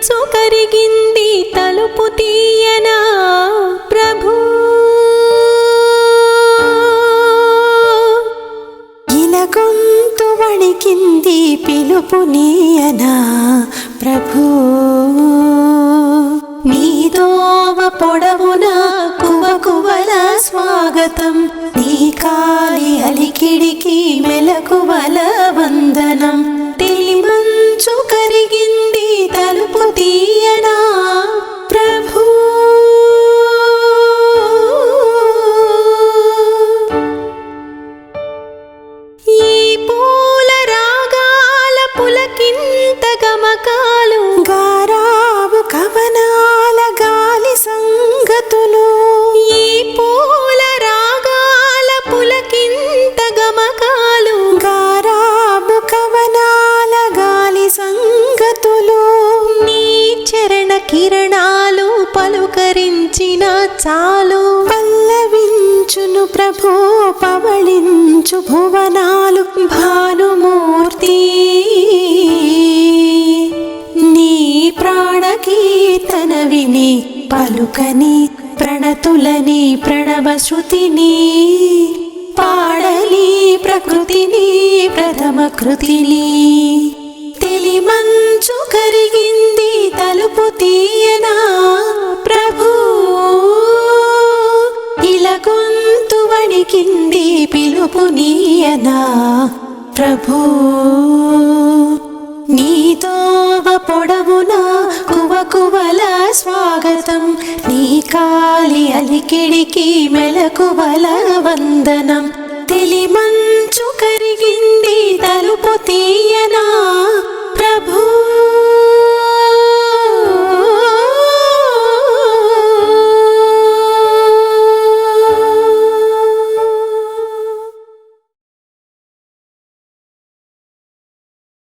మంచు కరిగింది తలుపు తీయనా ప్రభు. ఇలగొంతు వణికింది పిలుపు నీయనా ప్రభు. నీదోవ పొడవున కువకువల స్వాగతం, నీ కాలి అలికిడికి మెలకువల వందనం. తెలిమంచు కరిగింది తలుపు తీయనా ప్రభు. ఈ పూల రాగాల పులకింత గమకాలు, గారావు కవనాల గాలి సంగతులు. ఈ పూల రాగాల పులకింత గమకాలు, గారావు కవనాల గాలి సంగతులు. నీ చరణ కిరణాలు పలుకరించిన చాలు. పల్లవించును ప్రభు పవళించు భువనాలు. భానుమూర్తి నీ ప్రాణకీర్తన విని పలుకని ప్రణతులని ప్రణవ శృతిని పాడలి ప్రకృతిని ప్రథమ కృతిని. తెలిమంచు కరిగింది తలుపు తీయనా ప్రభు. ఇలగొంతు వణికింది పిలుపు నీయనా ప్రభు. నీదోవ పొడవున కువకువల స్వాగతం, నీ కాలి అలికిడికి మెలకువల వందనం. తెలిమంచు కరిగింది తలుపు తీయనా